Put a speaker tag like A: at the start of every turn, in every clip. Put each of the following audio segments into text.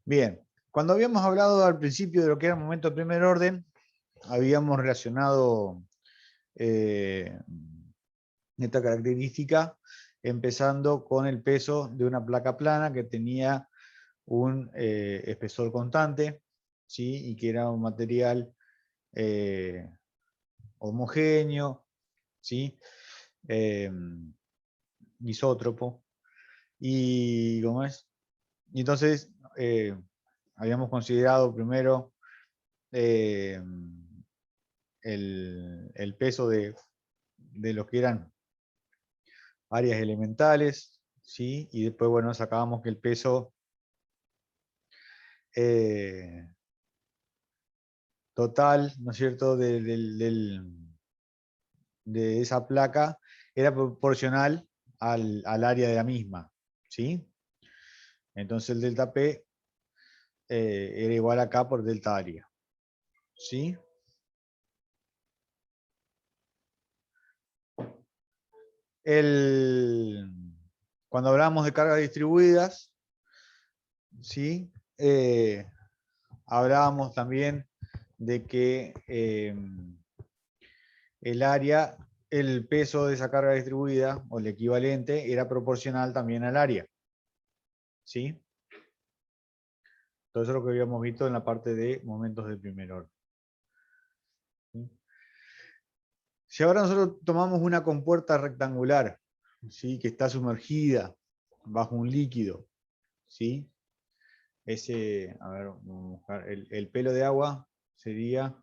A: Bien, cuando habíamos hablado al principio de lo que era el momento de primer orden, habíamos relacionado eh, esta característica empezando con el peso de una placa plana que tenía un espesor constante, ¿sí? Y que era un material eh, homogéneo, ¿sí? Eh, isótropo. Y, ¿cómo es? Y entonces habíamos considerado primero eh, el peso de lo que eran áreas elementales, ¿sí? Y después, bueno, sacábamos que el peso eh, total, ¿no es cierto?, de esa placa era proporcional al área de la misma, ¿sí? Entonces el delta P era igual acá por delta área, ¿sí? El, cuando hablamos de cargas distribuidas, ¿sí? Hablábamos también de que el área, el peso de esa carga distribuida, o el equivalente, era proporcional también al área, ¿sí? Todo eso es lo que habíamos visto en la parte de momentos de primer orden. ¿Sí? Si ahora nosotros tomamos una compuerta rectangular, ¿sí?, que está sumergida bajo un líquido, ¿sí? Ese, a ver, vamos a buscar, el pelo de agua sería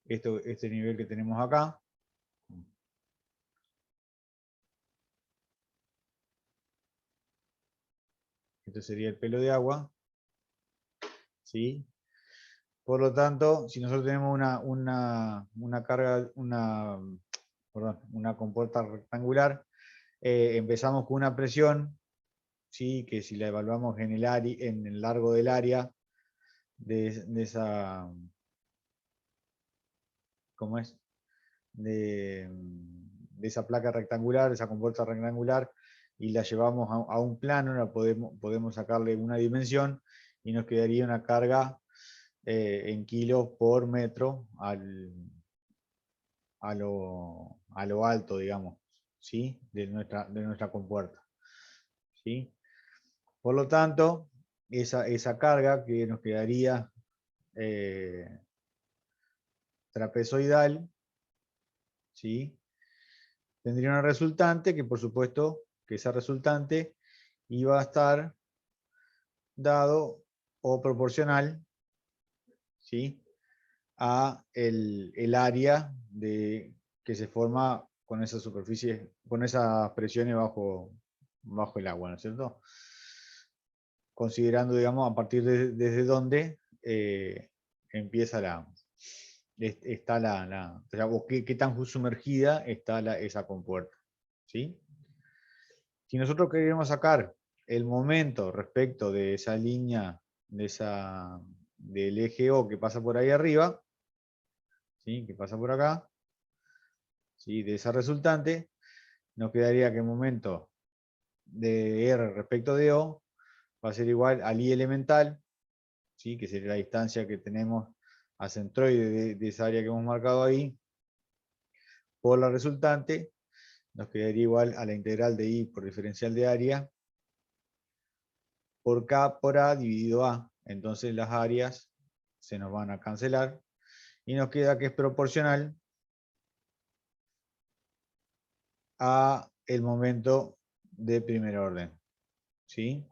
A: este nivel que tenemos acá. Este sería el pelo de agua, ¿sí? Por lo tanto, si nosotros tenemos una carga, perdón, una compuerta rectangular, empezamos con una presión, ¿sí?, que si la evaluamos en en el largo del área de esa, ¿cómo es? De esa placa rectangular, esa compuerta rectangular, y la llevamos a un plano, podemos sacarle una dimensión y nos quedaría una carga en kilos por metro a lo alto, digamos, ¿sí?, de nuestra compuerta, ¿sí? Por lo tanto, esa carga que nos quedaría eh, trapezoidal, ¿sí?, tendría una resultante que, por supuesto, que esa resultante iba a estar dado o proporcional, ¿sí?, a el área que se forma con esa superficie, con esas presiones bajo el agua, ¿no es cierto? Considerando, digamos, a partir desde dónde empieza está o sea, qué tan sumergida está esa compuerta, ¿sí? Si nosotros queremos sacar el momento respecto de esa línea, del eje O que pasa por ahí arriba, ¿sí?, que pasa por acá, ¿sí?, de esa resultante, nos quedaría que el momento de R respecto de O va a ser igual al I elemental, ¿sí?, que sería la distancia que tenemos a centroide de esa área que hemos marcado ahí, por la resultante, nos quedaría igual a la integral de I por diferencial de área, por K por A dividido A. Entonces las áreas se nos van a cancelar y nos queda que es proporcional a el momento de primer orden, ¿sí?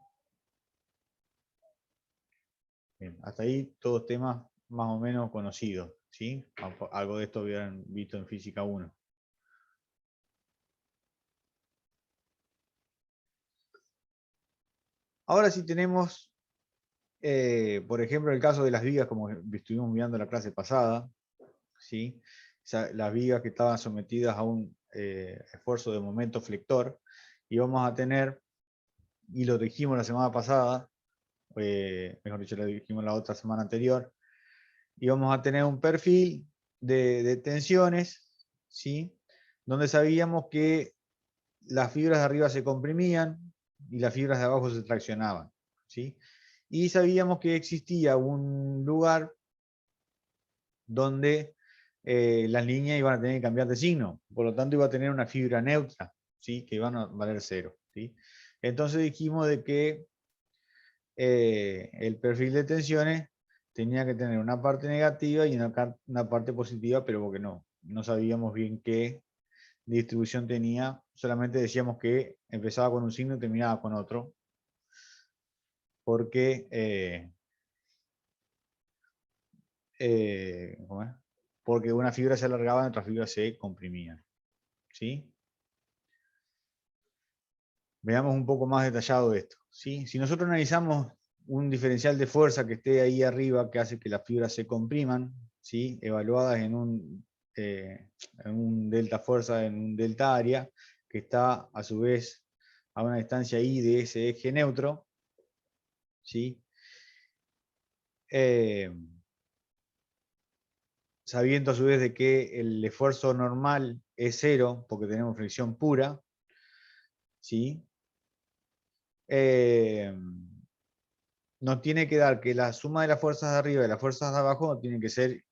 A: Bien, hasta ahí todos temas más o menos conocidos, ¿sí? Algo de esto hubieran visto en física 1. Ahora sí tenemos, por ejemplo, el caso de las vigas, como estuvimos mirando la clase pasada, ¿sí? Las vigas que estaban sometidas a un esfuerzo de momento flector, y vamos a tener, y lo dijimos la semana pasada, mejor dicho, lo dijimos la otra semana anterior, y vamos a tener un perfil de tensiones, ¿sí?, donde sabíamos que las fibras de arriba se comprimían y las fibras de abajo se traccionaban, ¿sí? Y sabíamos que existía un lugar donde las líneas iban a tener que cambiar de signo, por lo tanto iba a tener una fibra neutra, ¿sí? Que iban a valer cero. ¿Sí? Entonces dijimos de que el perfil de tensiones tenía que tener una parte negativa y una parte positiva, pero porque no sabíamos bien qué distribución tenía, solamente decíamos que empezaba con un signo y terminaba con otro, porque ¿cómo es? Porque una fibra se alargaba y otra fibra se comprimía. ¿Sí? Veamos un poco más detallado esto. ¿Sí? Si nosotros analizamos un diferencial de fuerza que esté ahí arriba, que hace que las fibras se compriman, ¿sí? Evaluadas en un delta fuerza, en un delta área, que está a su vez a una distancia I de ese eje neutro, ¿sí? Eh, sabiendo a su vez de que el esfuerzo normal es cero, porque tenemos fricción pura, ¿sí? Nos tiene que dar que la suma de las fuerzas de arriba y las fuerzas de abajo tiene que ser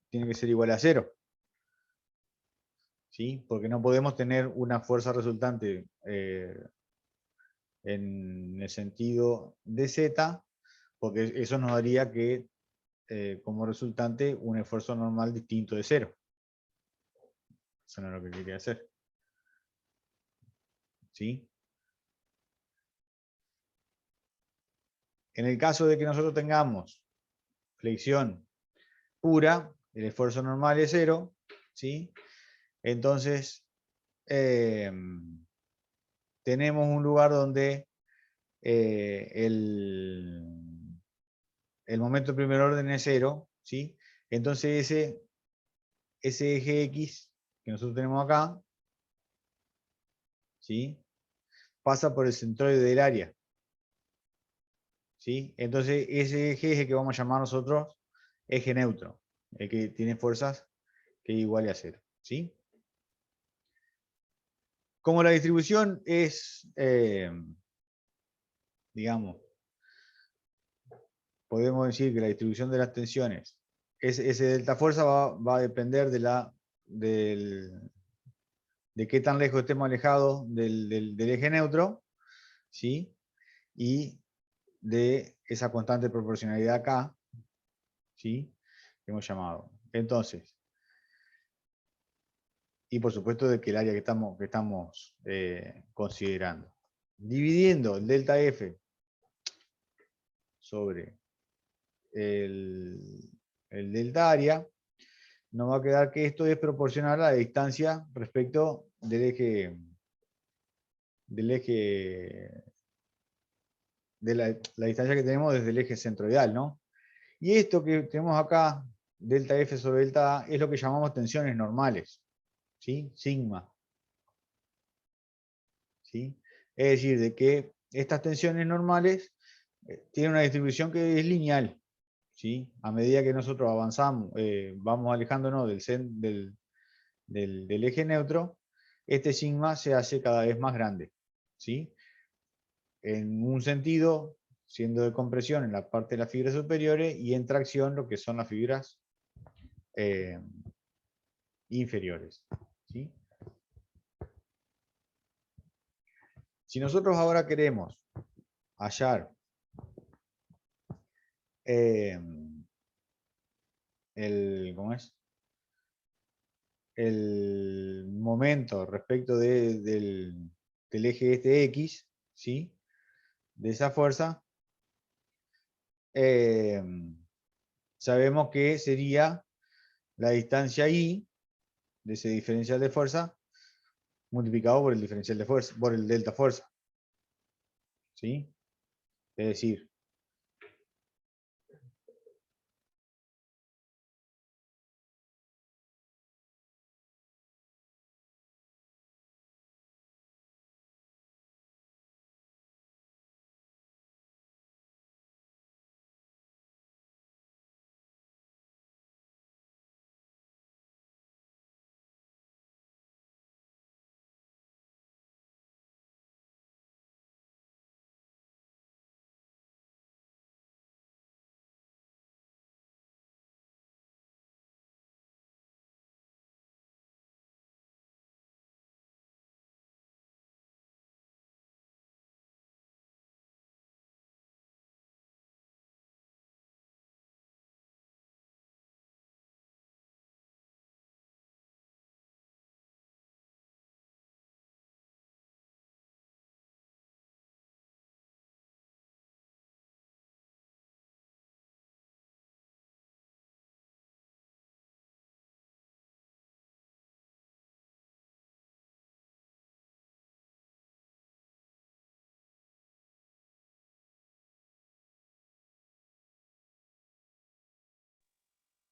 A: igual a cero, ¿sí? Porque no podemos tener una fuerza resultante en el sentido de z, porque eso nos daría que como resultante un esfuerzo normal distinto de cero. Eso no es lo que quería hacer. ¿Sí? En el caso de que nosotros tengamos flexión pura, el esfuerzo normal es cero, ¿sí? Entonces, tenemos un lugar donde el momento de primer orden es cero, ¿sí? Entonces ese eje X que nosotros tenemos acá, ¿sí? Pasa por el centroide del área, ¿sí? Entonces ese eje es el que vamos a llamar nosotros eje neutro, el que tiene fuerzas que es igual a cero, ¿sí? Como la distribución es, digamos, podemos decir que la distribución de las tensiones, ese delta fuerza va a depender de qué tan lejos estemos alejados del eje neutro, ¿sí? Y de esa constante proporcionalidad acá, ¿sí? Que hemos llamado. Entonces, y por supuesto de que el área que estamos considerando. Dividiendo el delta F sobre el, el delta área, nos va a quedar que esto es proporcional a la distancia respecto del eje de la distancia que tenemos desde el eje centroidal, ¿no? Y esto que tenemos acá, delta F sobre delta A, es lo que llamamos tensiones normales, ¿sí? Sigma, ¿sí? Es decir, de que estas tensiones normales tienen una distribución que es lineal, ¿sí? A medida que nosotros avanzamos, vamos alejándonos del eje neutro, este sigma se hace cada vez más grande, ¿sí? En un sentido, siendo de compresión en la parte de las fibras superiores y en tracción lo que son las fibras eh, inferiores, ¿sí? Si nosotros ahora queremos hallar eh, ¿cómo es? El momento respecto del eje este X, ¿sí? De esa fuerza, eh, sabemos que sería la distancia I de ese diferencial de fuerza multiplicado por el diferencial de fuerza, por el delta fuerza, ¿sí? Es decir,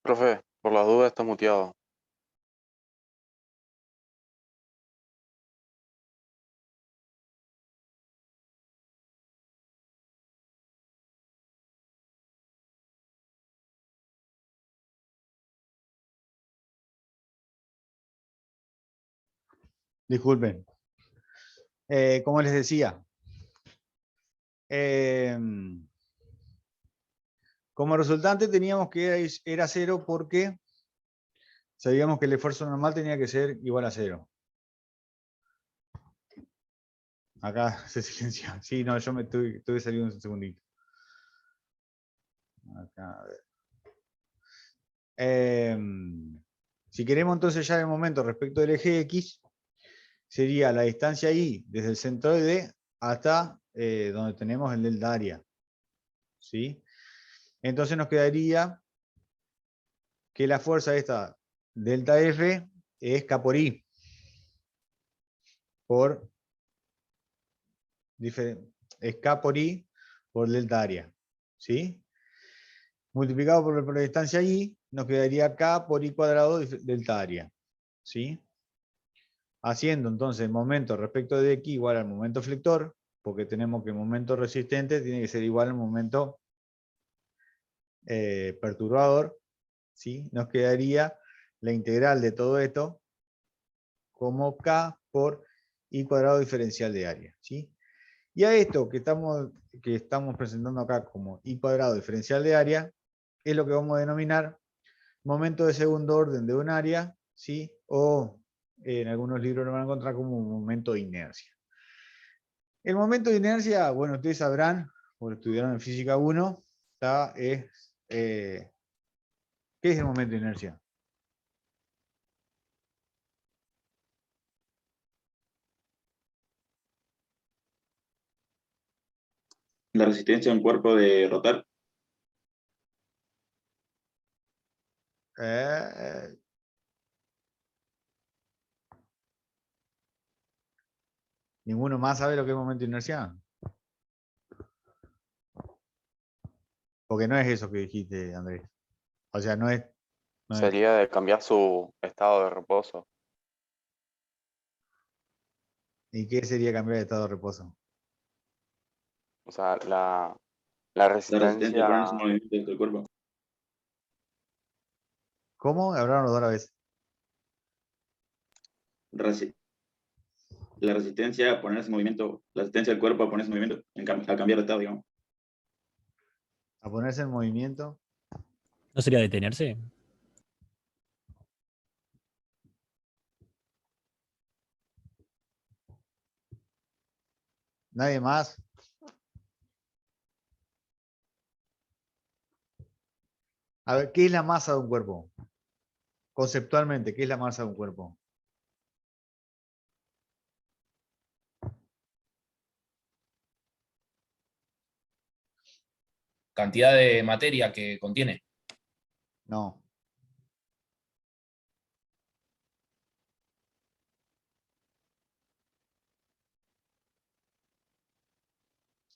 B: Profe, por las dudas está muteado.
A: Disculpen. Como les decía, como resultante teníamos que era cero porque sabíamos que el esfuerzo normal tenía que ser igual a cero. Acá se silencia. Sí, no, yo me tuve salido un segundito. Acá, a ver. Si queremos entonces ya el momento respecto del eje X, sería la distancia Y desde el centroide hasta donde tenemos el delta área. ¿Sí? Entonces nos quedaría que la fuerza esta delta F es K por I. Es K por I por delta área. ¿Sí? Multiplicado por la distancia I, nos quedaría K por I cuadrado delta área. ¿Sí? Haciendo entonces el momento respecto de X igual al momento flector, porque tenemos que el momento resistente tiene que ser igual al momento perturbador, ¿sí? Nos quedaría la integral de todo esto como K por I cuadrado diferencial de área, ¿sí? Y a esto que estamos presentando acá como I cuadrado diferencial de área, es lo que vamos a denominar momento de segundo orden de un área, ¿sí? O en algunos libros lo van a encontrar como un momento de inercia. El momento de inercia, bueno, ustedes sabrán, porque estudiaron en física 1, ¿qué es el momento de inercia?
C: La resistencia de un cuerpo de rotar.
A: Eh, ¿Ninguno más sabe lo que es momento de inercia? Porque no es eso que dijiste, Andrés. O sea, no es.
B: Sería de cambiar su estado de reposo.
A: ¿Y qué sería cambiar de estado de reposo?
B: O sea, la
C: La resistencia de
B: resistencia,
C: ponerse en movimiento dentro del cuerpo.
A: ¿Cómo? Hablaron los dos a la vez.
C: Resi- la resistencia a ponerse en movimiento, la resistencia del cuerpo a ponerse en movimiento, a cambiar de estado, digamos.
A: A ponerse en movimiento.
D: ¿No sería detenerse?
A: Nadie más. A ver, ¿qué es la masa de un cuerpo? Conceptualmente, ¿qué es la masa de un cuerpo?
E: Cantidad de materia que contiene.
A: No.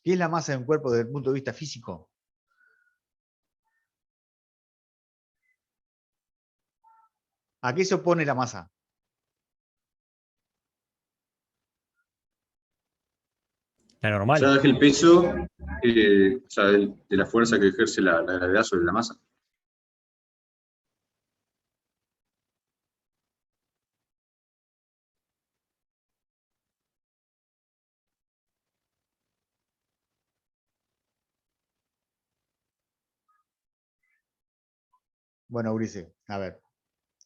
A: ¿Qué es la masa de un cuerpo desde el punto de vista físico? ¿A qué se opone la masa?
D: La
F: O
D: normal.
F: sea, es el peso o sea, de la fuerza que ejerce la gravedad sobre la masa.
A: Bueno, Ulises, a ver.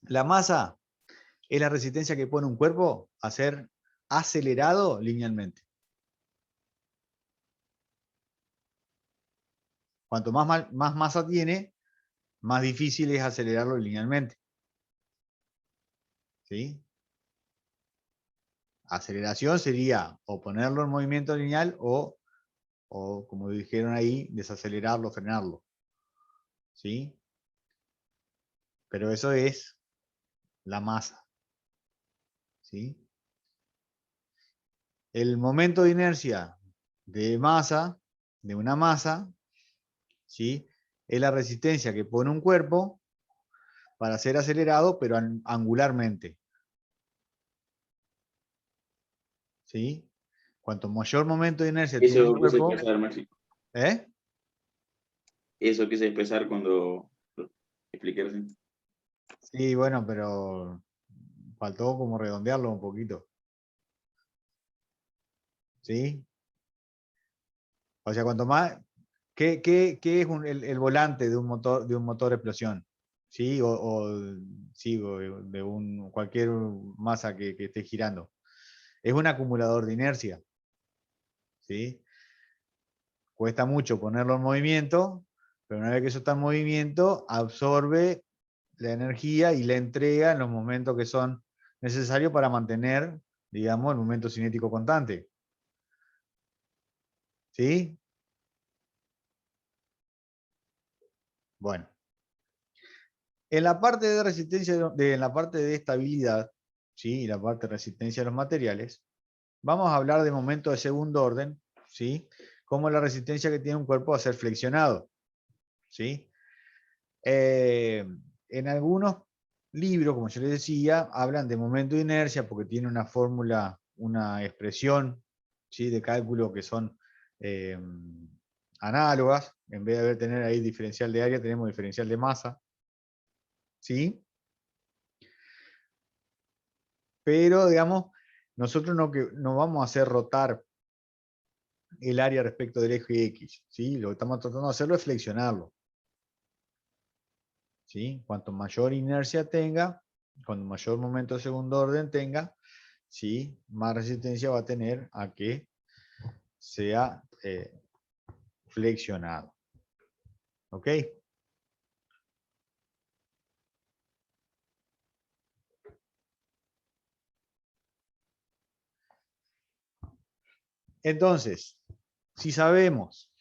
A: La masa es la resistencia que pone un cuerpo a ser acelerado linealmente. Cuanto más masa tiene, más difícil es acelerarlo linealmente. ¿Sí? Aceleración sería o ponerlo en movimiento lineal o como dijeron ahí, desacelerarlo, frenarlo. ¿Sí? Pero eso es la masa. ¿Sí? El momento de inercia de masa, de una masa, ¿sí? Es la resistencia que pone un cuerpo para ser acelerado, pero angularmente. ¿Sí? Cuanto mayor momento de inercia tiene el
C: Eso quise
A: cuerpo,
C: expresar, Maxi.
A: ¿eh?
C: Eso quise expresar cuando lo expliqué recién.
A: Sí, bueno, pero faltó como redondearlo un poquito. ¿Sí? O sea, cuanto más, ¿qué es el volante de un motor de explosión? ¿Sí? Sí, o de cualquier masa que esté girando. Es un acumulador de inercia. ¿Sí? Cuesta mucho ponerlo en movimiento, pero una vez que eso está en movimiento, absorbe la energía y la entrega en los momentos que son necesarios para mantener, digamos, el momento cinético constante. ¿Sí? Bueno. En la parte de resistencia, en la parte de estabilidad, ¿sí? Y la parte de resistencia de los materiales, vamos a hablar de momentos de segundo orden, ¿sí? Como la resistencia que tiene un cuerpo a ser flexionado, ¿sí? En algunos libros, como yo les decía, hablan de momento de inercia porque tiene una fórmula, una expresión, ¿sí? De cálculo que son análogas. En vez de tener ahí diferencial de área, tenemos diferencial de masa, ¿sí? Pero, digamos, nosotros no vamos a hacer rotar el área respecto del eje X, ¿sí? Lo que estamos tratando de hacerlo es flexionarlo, ¿sí? Cuanto mayor inercia tenga, cuanto mayor momento de segundo orden tenga, ¿sí? Más resistencia va a tener a que sea flexionado. ¿Ok? Entonces, si sabemos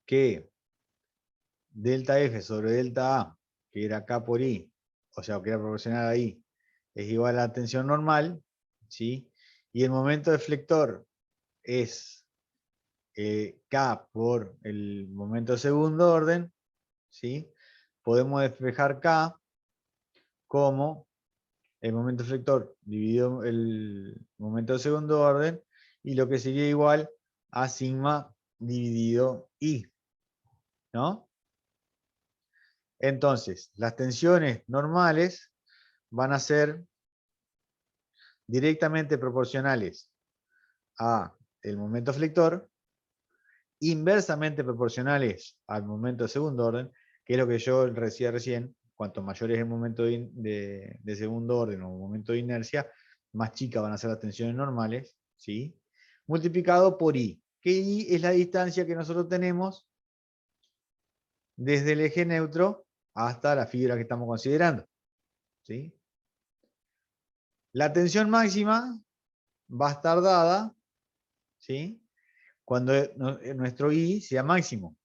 A: que delta F sobre delta A, que era K por I, o sea, que era proporcional a I, es igual a la tensión normal, ¿sí? Y el momento deflector es K por el momento de segundo orden, ¿sí? Podemos despejar K como el momento deflector dividido el momento de segundo orden, y lo que sería igual a sigma dividido I, ¿no? Entonces, las tensiones normales van a ser directamente proporcionales a el momento flector, inversamente proporcionales al momento de segundo orden, que es lo que yo decía recién. Cuanto mayor es el momento de segundo orden o momento de inercia, más chicas van a ser las tensiones normales, ¿sí? Multiplicado por I, que I es la distancia que nosotros tenemos desde el eje neutro hasta la fibra que estamos considerando, ¿sí? La tensión máxima va a estar dada, ¿sí? Cuando nuestro I sea máximo,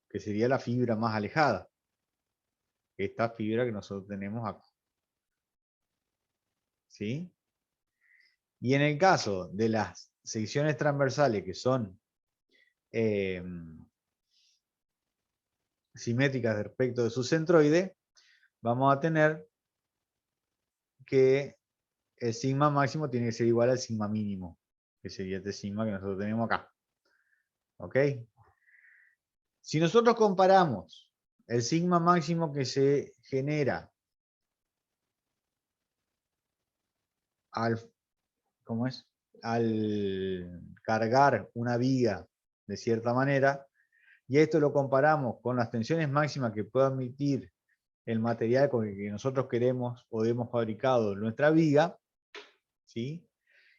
A: que sería la fibra más alejada. Esta fibra que nosotros tenemos acá. ¿Sí? Y en el caso de las secciones transversales que son simétricas respecto de su centroide, vamos a tener que el sigma máximo tiene que ser igual al sigma mínimo, que sería este sigma que nosotros tenemos acá. ¿Ok? Si nosotros comparamos el sigma máximo que se genera ¿cómo es? Al cargar una viga de cierta manera, y esto lo comparamos con las tensiones máximas que puede admitir el material con el que nosotros queremos o hemos fabricado nuestra viga, ¿sí?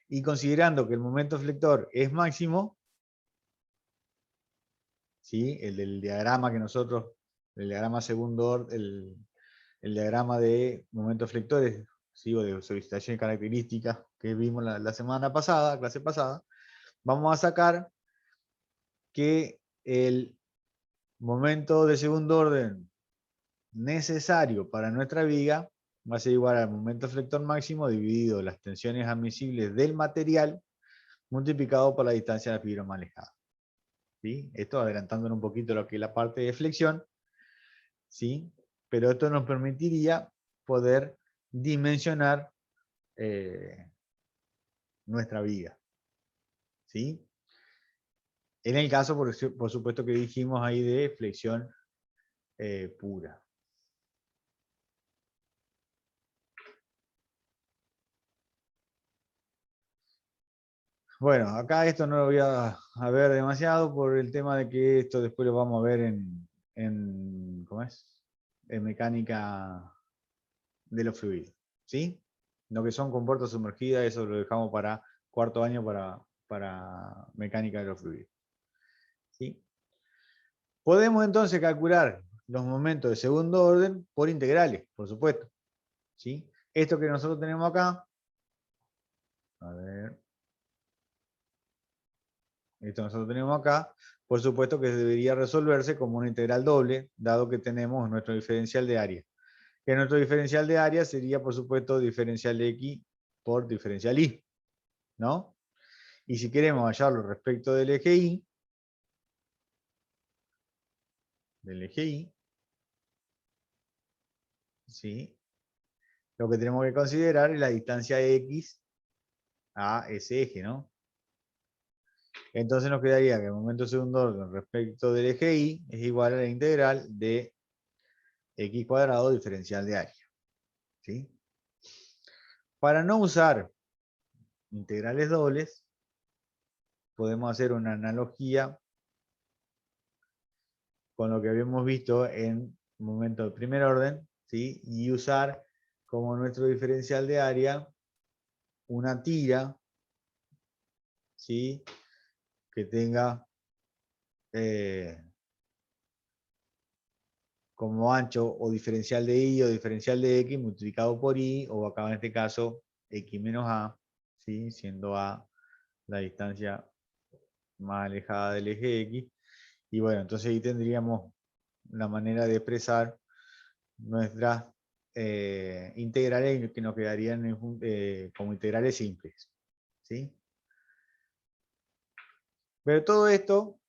A: Y considerando que el momento flector es máximo, ¿sí? El del diagrama que nosotros, el diagrama segundo, el diagrama de momentos flectores, ¿sí? O de solicitación y características que vimos la semana pasada, clase pasada, vamos a sacar que el momento de segundo orden necesario para nuestra viga va a ser igual al momento flector máximo dividido las tensiones admisibles del material multiplicado por la distancia de la fibra más alejada. ¿Sí? Esto adelantándonos un poquito lo que es la parte de flexión. ¿sí? Pero esto nos permitiría poder dimensionar nuestra viga, ¿sí? En el caso, por supuesto, que dijimos ahí de flexión pura. Bueno, acá esto no lo voy a ver demasiado por el tema de que esto después lo vamos a ver ¿cómo es? En mecánica de los fluidos, ¿sí? Lo que son compuertas sumergidas, eso lo dejamos para cuarto año para mecánica de los fluidos, ¿sí? Podemos entonces calcular los momentos de segundo orden por integrales, por supuesto, ¿sí? Esto que nosotros tenemos acá, a ver, esto nosotros tenemos acá, por supuesto que debería resolverse como una integral doble, dado que tenemos nuestro diferencial de área. Que nuestro diferencial de área sería, por supuesto, diferencial de X por diferencial Y, ¿no? Y si queremos hallarlo respecto del eje Y, ¿sí? Lo que tenemos que considerar es la distancia de X a ese eje, ¿no? Entonces nos quedaría que el momento de segundo orden respecto del eje Y es igual a la integral de X cuadrado diferencial de área, ¿sí? Para no usar integrales dobles, podemos hacer una analogía con lo que habíamos visto en momento de primer orden, ¿sí? Y usar como nuestro diferencial de área una tira, ¿sí? Que tenga como ancho o diferencial de Y o diferencial de X multiplicado por Y, o acá en este caso X menos A, ¿sí? Siendo A la distancia más alejada del eje X. Y bueno, entonces ahí tendríamos la manera de expresar nuestras integrales que nos quedarían como integrales simples, ¿sí? Pero todo esto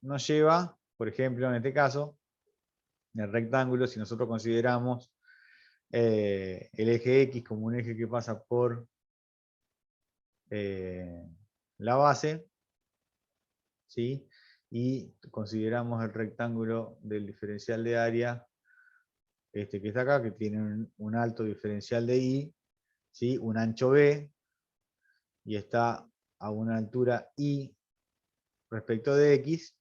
A: nos lleva, por ejemplo, en este caso, en el rectángulo, si nosotros consideramos el eje X como un eje que pasa por la base, ¿sí? Y consideramos el rectángulo del diferencial de área, este que está acá, que tiene un alto diferencial de Y, ¿sí? Un ancho B, y está a una altura Y respecto de X,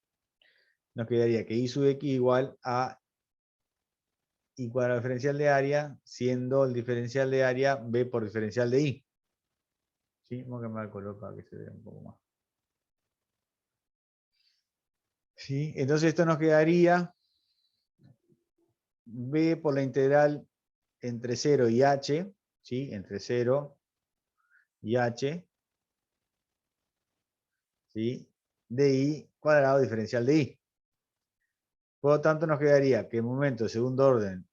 A: nos quedaría que Y sub X igual a Y cuadrado diferencial de área, siendo el diferencial de área B por diferencial de Y. ¿Sí? Vamos a cambiar el color para que se vea un poco más. ¿Sí? Entonces esto nos quedaría B por la integral entre 0 y H, ¿sí? Entre 0 y H, ¿sí? De Y cuadrado diferencial de Y. Por lo tanto, nos quedaría que el momento de segundo orden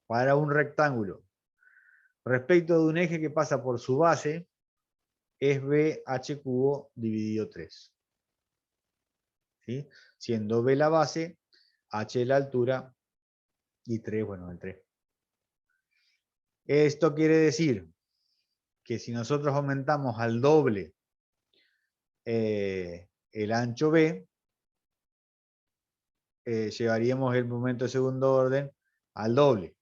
A: para un rectángulo respecto de un eje que pasa por su base es BH cubo dividido 3. ¿Sí? Siendo B la base, H la altura y 3, bueno, el 3. Esto quiere decir que si nosotros aumentamos al doble el ancho B, llevaríamos el momento de segundo orden al doble.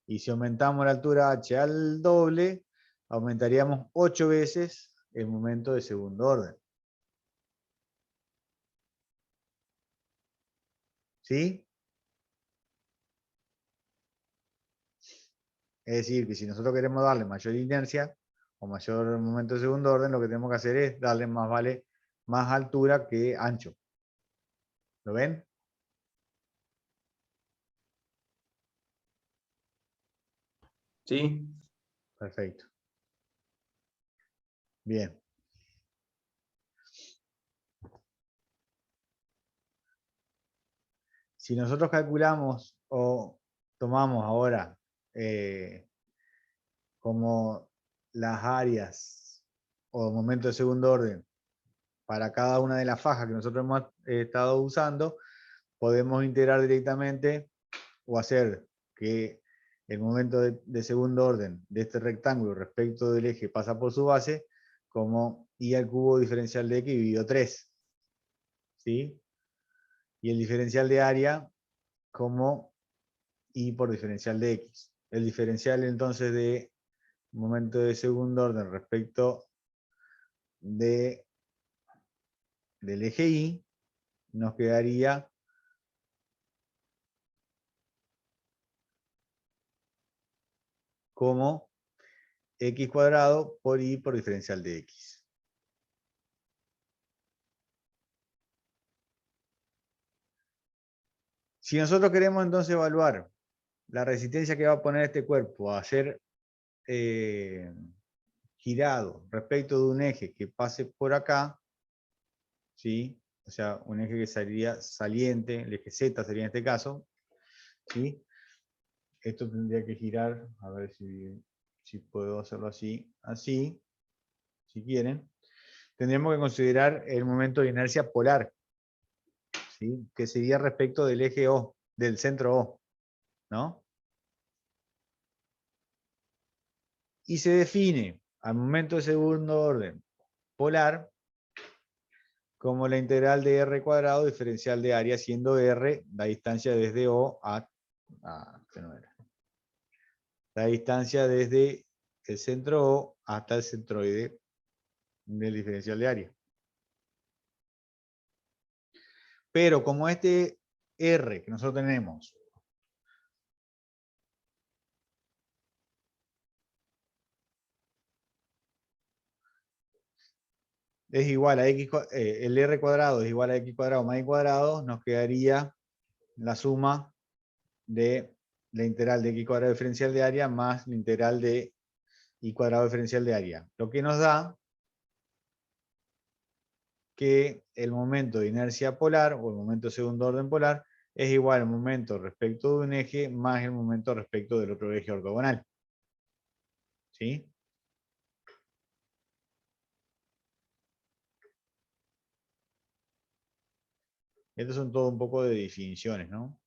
A: Y si aumentamos la altura H al doble, aumentaríamos 8 veces el momento de segundo orden. ¿Sí? Es decir, que si nosotros queremos darle mayor inercia o mayor momento de segundo orden, lo que tenemos que hacer es darle más altura que ancho. ¿Lo ven?
C: Sí.
A: Perfecto. Bien. Si nosotros calculamos o tomamos ahora como las áreas o momentos de segundo orden para cada una de las fajas que nosotros hemos estado usando, podemos integrar directamente o hacer que el momento de segundo orden de este rectángulo respecto del eje pasa por su base como I al cubo diferencial de X dividido 3. ¿Sí? Y el diferencial de área como I por diferencial de X. El diferencial entonces de momento de segundo orden respecto del eje Y nos quedaría como X cuadrado por Y por diferencial de X. Si nosotros queremos entonces evaluar la resistencia que va a poner este cuerpo a ser girado respecto de un eje que pase por acá, ¿sí? O sea, un eje que sería saliente, el eje Z sería en este caso, ¿sí? Esto tendría que girar, a ver si puedo hacerlo así, si quieren. Tendríamos que considerar el momento de inercia polar, ¿sí? Que sería respecto del eje O, del centro O, ¿no? Y se define al momento de segundo orden polar como la integral de R cuadrado diferencial de área, siendo R la distancia desde O que no era. La distancia desde el centro O hasta el centroide del diferencial de área. Pero como este R que nosotros tenemos es igual a X, el R cuadrado es igual a X cuadrado más Y cuadrado, nos quedaría la suma de la integral de X cuadrado diferencial de área más la integral de Y cuadrado diferencial de área. Lo que nos da que el momento de inercia polar o el momento de segundo orden polar es igual al momento respecto de un eje más el momento respecto del otro eje ortogonal. ¿Sí? Estos son todo un poco de definiciones, ¿no?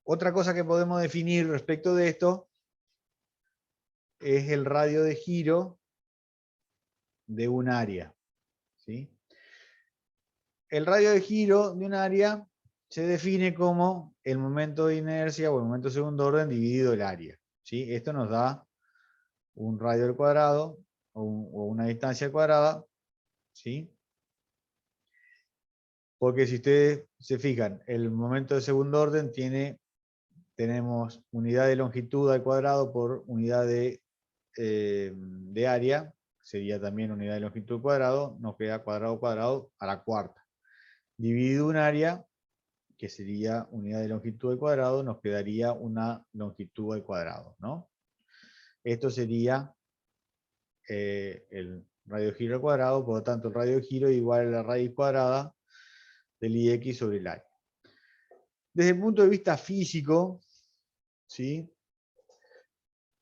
A: Otra cosa que podemos definir respecto de esto es el radio de giro de un área. ¿Sí? El radio de giro de un área se define como el momento de inercia o el momento de segundo orden dividido el área. ¿Sí? Esto nos da un radio al cuadrado o una distancia cuadrada. ¿Sí? Porque si ustedes se fijan, el momento de segundo orden tenemos unidad de longitud al cuadrado por unidad de área, sería también unidad de longitud al cuadrado, nos queda cuadrado cuadrado a la cuarta. Dividido un área, que sería unidad de longitud al cuadrado, nos quedaría una longitud al cuadrado, ¿no? Esto sería el radio de giro al cuadrado, por lo tanto el radio de giro es igual a la raíz cuadrada del IX sobre el área. Desde el punto de vista físico, ¿sí?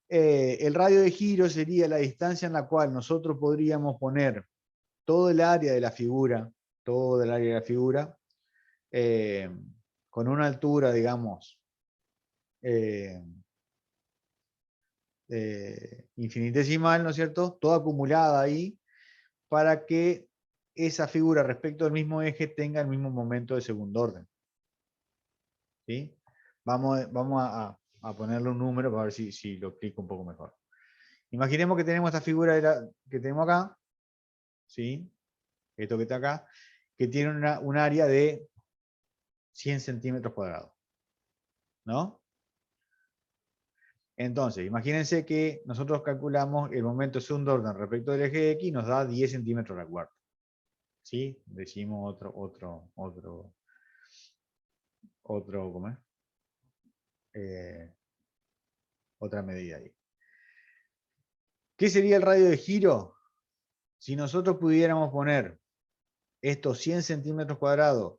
A: El radio de giro sería la distancia en la cual nosotros podríamos poner todo el área de la figura, todo el área de la figura, con una altura, digamos, infinitesimal, ¿no es cierto? Toda acumulada ahí, para que esa figura respecto al mismo eje tenga el mismo momento de segundo orden. ¿Sí? Vamos a ponerle un número para ver si lo explico un poco mejor. Imaginemos que tenemos esta figura que tenemos acá, ¿sí? Esto que está acá, que tiene un área de 100 centímetros cuadrados, ¿no? Entonces, imagínense que nosotros calculamos el momento de segundo orden respecto del eje X, nos da 10 centímetros a la cuarta. ¿Sí? Decimos ¿cómo es? Otra medida ahí. ¿Qué sería el radio de giro? Si nosotros pudiéramos poner estos 100 centímetros cuadrados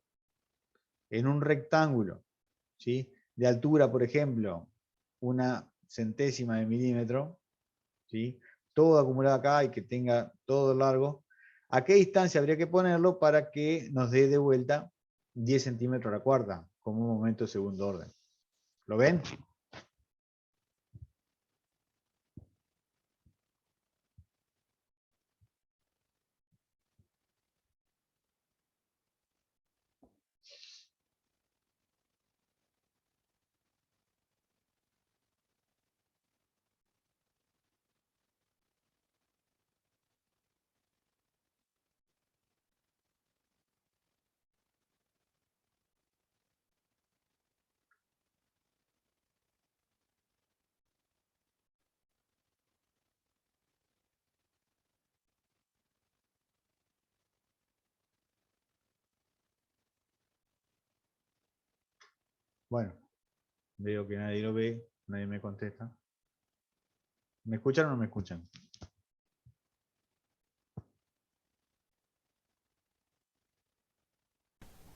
A: en un rectángulo, ¿sí? De altura, por ejemplo, 1/100 de milímetro, ¿sí? todo acumulado acá y que tenga todo largo, ¿a qué distancia habría que ponerlo para que nos dé de vuelta 10 centímetros a la cuarta, como un momento de segundo orden? ¿Lo ven? Bueno, veo que nadie lo ve, nadie me contesta. ¿Me escuchan o no me escuchan?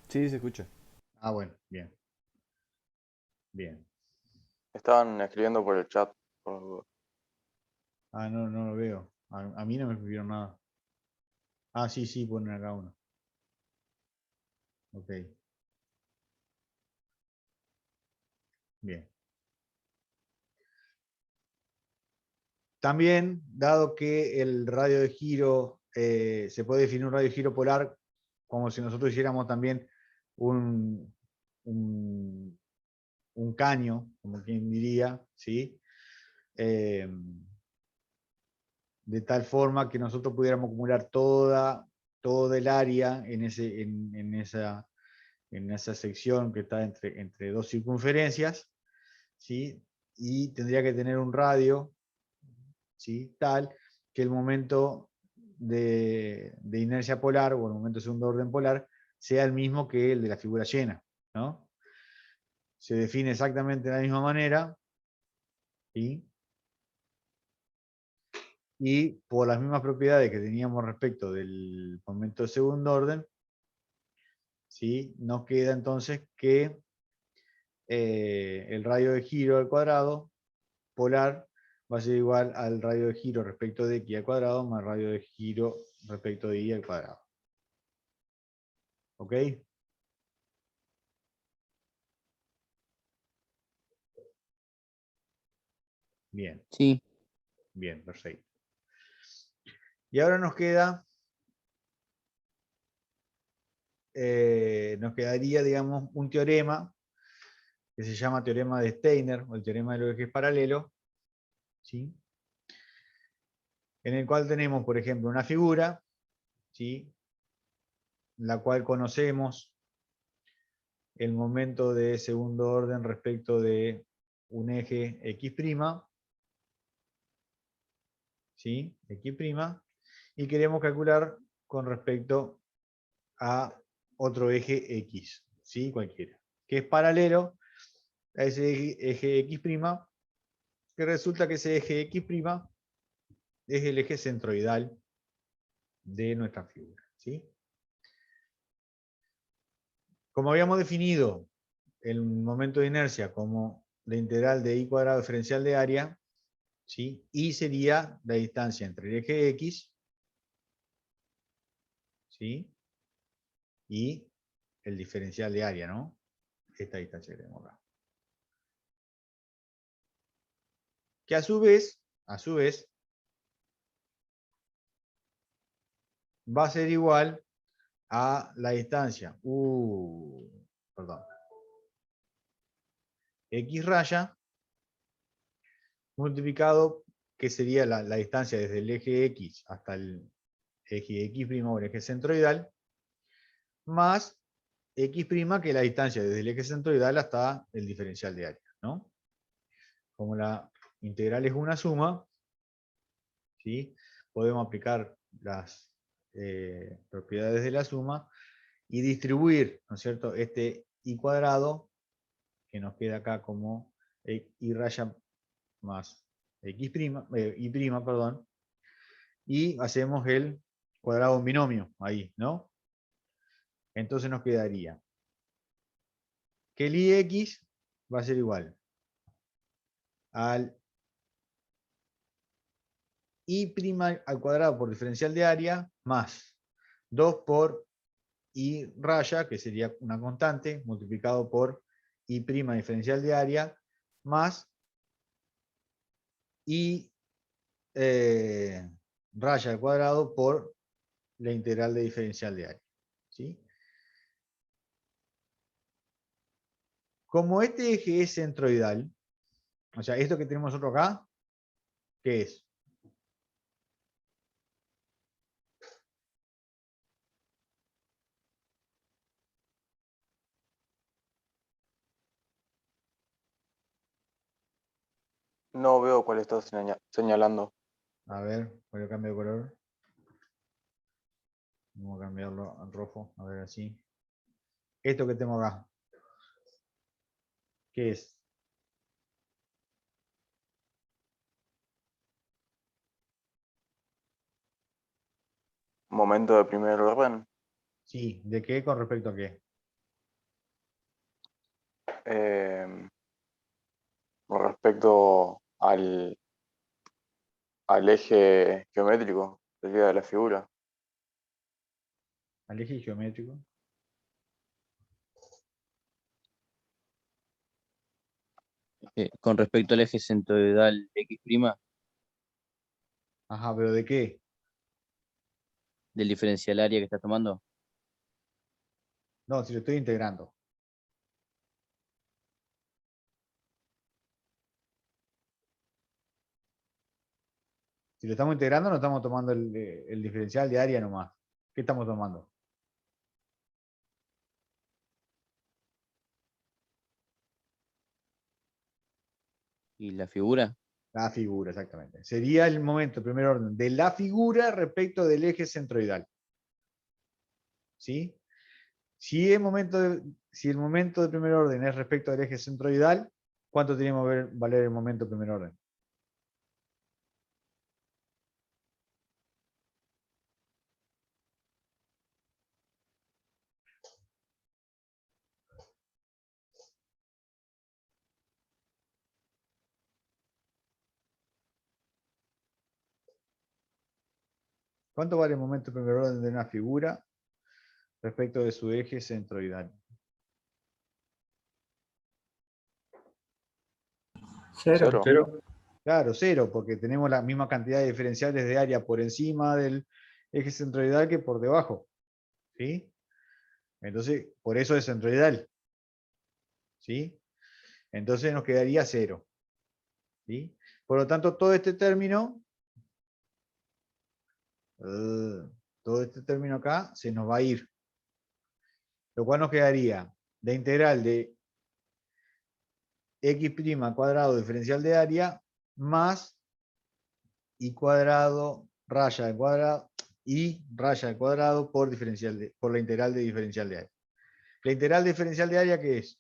G: Sí, se escucha.
A: Ah, bueno, bien. Bien.
B: Estaban escribiendo por el chat. por las dudas.
A: Ah, no, no lo veo. A mí no me escribieron nada. Ah, sí, sí, ponen acá uno. Ok. Bien. También, dado que el radio de giro, se puede definir un radio de giro polar como si nosotros hiciéramos también un, un, un caño, como quien diría, ¿sí? Eh, de tal forma que nosotros pudiéramos acumular todo el área en esa sección que está entre dos circunferencias, ¿sí? Y tendría que tener un radio, ¿sí? Tal que el momento de inercia polar o el momento de segundo orden polar sea el mismo que el de la figura llena, ¿no? Se define exactamente de la misma manera, ¿sí? Y por las mismas propiedades que teníamos respecto del momento de segundo orden, ¿sí? Nos queda entonces que el radio de giro al cuadrado polar va a ser igual al radio de giro respecto de x al cuadrado más radio de giro respecto de y al cuadrado. ¿Ok? Bien,
H: Sí.
A: bien, perfecto. Y ahora nos quedaría, digamos, un teorema que se llama teorema de Steiner, o el teorema de los ejes paralelos, ¿sí? En el cual tenemos, por ejemplo, una figura, ¿sí? La cual conocemos el momento de segundo orden respecto de un eje X', ¿sí? X', y queremos calcular con respecto a otro eje X, ¿sí? Cualquiera, que es paralelo a ese eje X', que resulta que ese eje X' es el eje centroidal de nuestra figura, ¿sí? Como habíamos definido el momento de inercia como la integral de i cuadrado diferencial de área, ¿sí? Y sería la distancia entre el eje X, ¿sí? Y el diferencial de área, ¿no? Esta distancia que tenemos acá. Que a su vez, va a ser igual a la distancia, perdón, X raya, multiplicado, que sería la distancia desde el eje X hasta el eje X' o el eje centroidal, más X', que es la distancia desde el eje centroidal hasta el diferencial de área, ¿no? Como la integral es una suma, ¿sí? Podemos aplicar las propiedades de la suma y distribuir, ¿no es cierto?, este i cuadrado, que nos queda acá como i raya más x', i', perdón, y hacemos el cuadrado binomio ahí, ¿no? Entonces nos quedaría que el ix va a ser igual al I' al cuadrado por diferencial de área más 2 por I raya, que sería una constante, multiplicado por I' diferencial de área, más I raya al cuadrado por la integral de diferencial de área. ¿Sí? Como este eje es centroidal, o sea, esto que tenemos nosotros acá, ¿qué es?
B: No veo cuál estás señalando.
A: A ver, voy a cambiar de color. Vamos a cambiarlo al rojo, a ver así. Esto que tengo acá, ¿qué es?
B: Momento de primer orden.
A: Sí, ¿de qué con respecto a qué?
B: eh, con respecto al eje geométrico, sería de la figura.
A: Al eje geométrico.
G: Con respecto al eje centroidal X',
A: Ajá, pero ¿de qué?
G: del diferencial área que estás tomando.
A: No, si lo estoy integrando. Si lo estamos integrando, no estamos tomando el diferencial de área nomás. ¿Qué estamos tomando?
G: ¿Y la figura?
A: La figura, exactamente. Sería el momento, primer orden, de la figura respecto del eje centroidal. ¿Sí? Si el momento de primer orden es respecto del eje centroidal, ¿cuánto tenemos que valer el momento de primer orden? ¿Cuánto vale el momento de primer orden de una figura respecto de su eje centroidal?
B: Cero.
F: Cero.
A: Claro, cero, porque tenemos la misma cantidad de diferenciales de área por encima del eje centroidal que por debajo. ¿Sí? Entonces, por eso es centroidal. ¿Sí? Entonces nos quedaría cero. ¿Sí? Por lo tanto, todo este término acá se nos va a ir. Lo cual nos quedaría la integral de x' cuadrado diferencial de área más y cuadrado raya al cuadrado y raya al cuadrado por la integral de diferencial de área. La integral de diferencial de área, ¿qué es?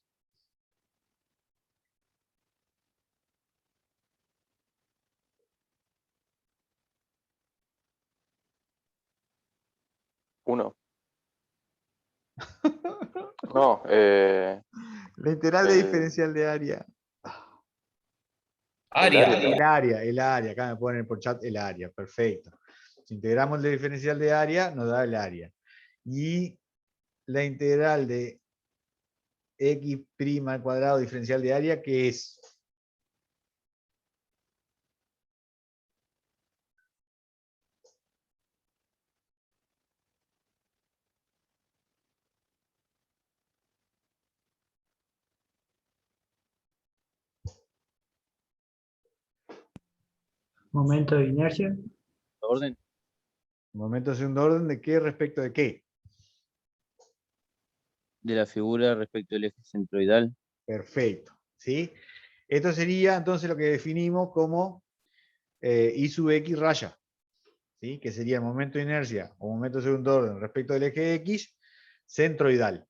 B: Uno. No,
A: La integral de
B: el,
A: diferencial de área.
E: Área.
A: El área, acá me ponen por chat el área, perfecto. Si integramos el diferencial de área, nos da el área. Y la integral de x' al cuadrado diferencial de área, ¿qué es?
H: Momento de inercia.
G: Orden
A: Momento de segundo orden, ¿de qué respecto de qué?
G: de la figura respecto del eje centroidal.
A: Perfecto. ¿Sí? Esto sería entonces lo que definimos como I sub x raya. ¿Sí? Que sería el momento de inercia o momento de segundo orden respecto del eje X centroidal.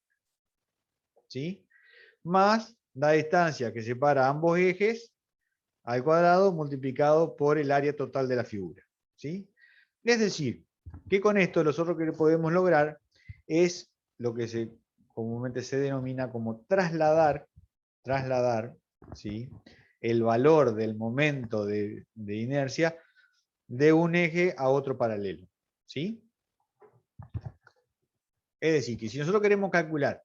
A: ¿Sí? Más la distancia que separa ambos ejes al cuadrado multiplicado por el área total de la figura. ¿Sí? Es decir, que con esto nosotros que podemos lograr es lo que comúnmente se denomina como trasladar, ¿sí? El valor del momento de inercia de un eje a otro paralelo. ¿Sí? Es decir, que si nosotros queremos calcular,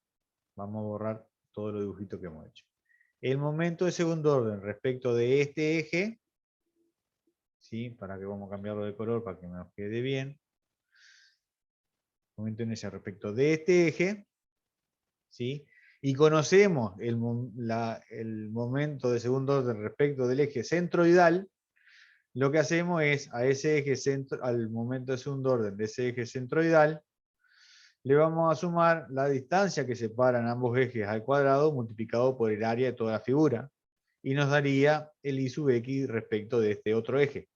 A: vamos a borrar todos los dibujitos que hemos hecho, el momento de segundo orden respecto de este eje, ¿sí? Para que vamos a cambiarlo de color para que nos quede bien. Momento de inercia respecto de este eje, ¿sí? Y conocemos el momento de segundo orden respecto del eje centroidal, lo que hacemos es a ese eje al momento de segundo orden de ese eje centroidal, le vamos a sumar la distancia que separan ambos ejes al cuadrado multiplicado por el área de toda la figura, y nos daría el I sub X respecto de este otro eje.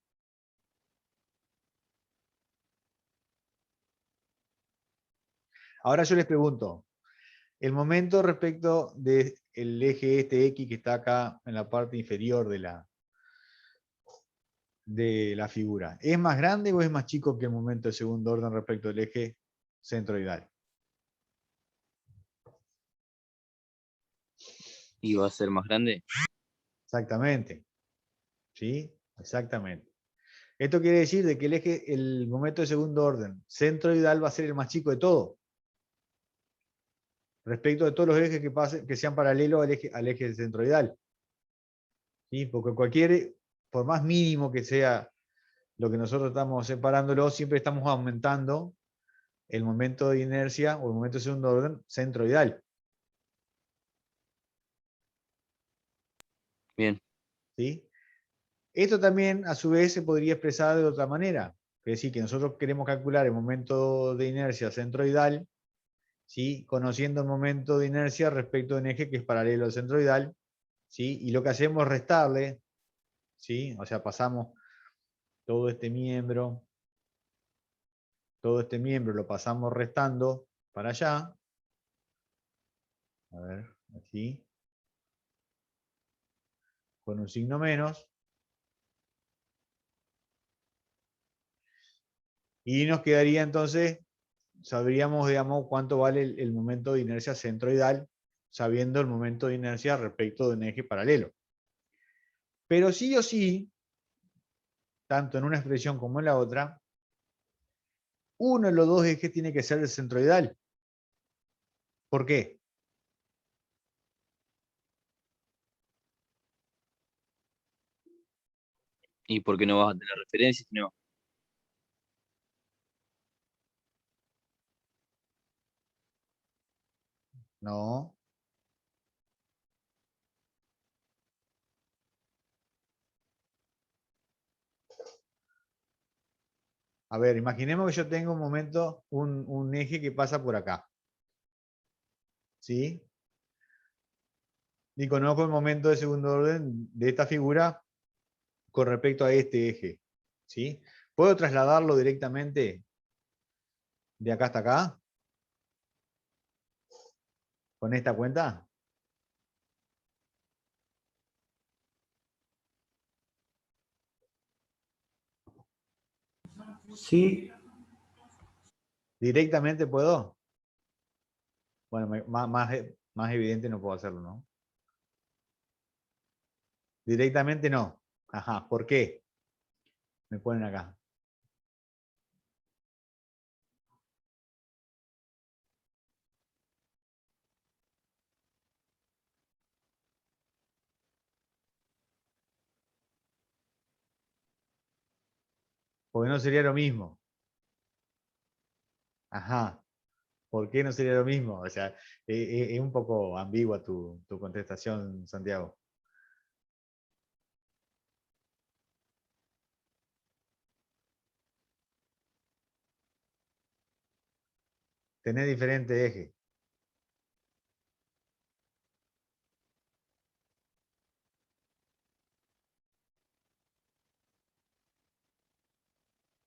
A: Ahora yo les pregunto, el momento respecto del eje este X que está acá en la parte inferior de la figura, ¿es más grande o es más chico que el momento de segundo orden respecto del eje centroidal?
G: Y va a ser más grande.
A: Exactamente. ¿Sí? Exactamente. Esto quiere decir de que el momento de segundo orden centroidal va a ser el más chico de todo, respecto de todos los ejes que sean paralelos al eje centroidal. ¿Sí? Porque por más mínimo que sea lo que nosotros estamos separándolo, siempre estamos aumentando el momento de inercia o el momento de segundo orden centroidal.
G: Bien.
A: ¿Sí? Esto también, a su vez, se podría expresar de otra manera. Es decir, que nosotros queremos calcular el momento de inercia centroidal, ¿sí? Conociendo el momento de inercia respecto de un eje que es paralelo al centroidal, ¿sí? Y lo que hacemos es restarle, ¿sí? O sea, pasamos todo este miembro lo pasamos restando para allá. A ver, así. Con un signo menos. Y nos quedaría entonces, sabríamos, digamos, cuánto vale el momento de inercia centroidal, sabiendo el momento de inercia respecto de un eje paralelo. Pero sí o sí, tanto en una expresión como en la otra, uno de los dos ejes tiene que ser el centroidal. ¿Por qué?
G: ¿Y por qué no vas a tener referencias? No.
A: No. A ver, imaginemos que yo tengo un momento, un eje que pasa por acá. ¿Sí? Y conozco el momento de segundo orden de esta figura con respecto a este eje. ¿Sí? ¿Puedo trasladarlo directamente de acá hasta acá? ¿Con esta cuenta?
H: Sí,
A: ¿Directamente puedo? Bueno, más evidente no puedo hacerlo, ¿no? Directamente no. Ajá, ¿por qué? Me ponen acá. Porque no sería lo mismo. Ajá. ¿Por qué no sería lo mismo? O sea, es un poco ambigua tu contestación, Santiago. Tenés diferente eje.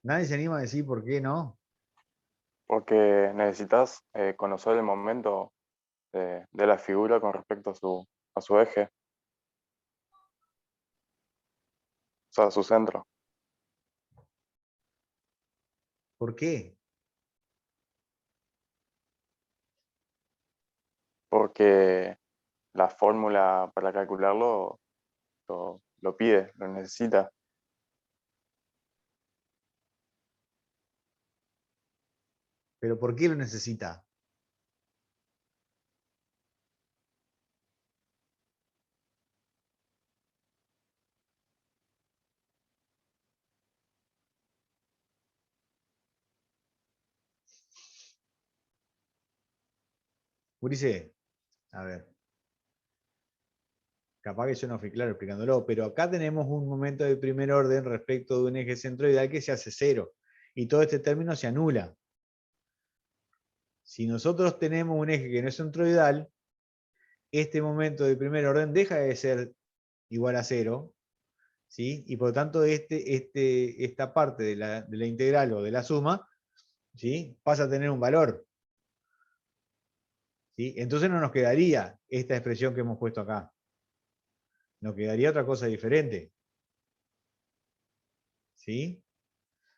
A: Nadie se anima a decir por qué no.
B: Porque necesitas conocer el momento de la figura con respecto a su eje, o sea, a su centro.
A: ¿Por qué?
B: Porque la fórmula para calcularlo lo pide, lo necesita.
A: ¿Pero por qué lo necesita? Ulises, a ver. Capaz que yo no fui claro explicándolo, pero acá tenemos un momento de primer orden respecto de un eje centroidal que se hace cero. Y todo este término se anula. Si nosotros tenemos un eje que no es centroidal, este momento de primer orden deja de ser igual a cero, ¿sí? Y por lo tanto esta parte de la integral o de la suma, ¿sí? Pasa a tener un valor. ¿Sí? Entonces no nos quedaría esta expresión que hemos puesto acá. Nos quedaría otra cosa diferente. ¿Sí?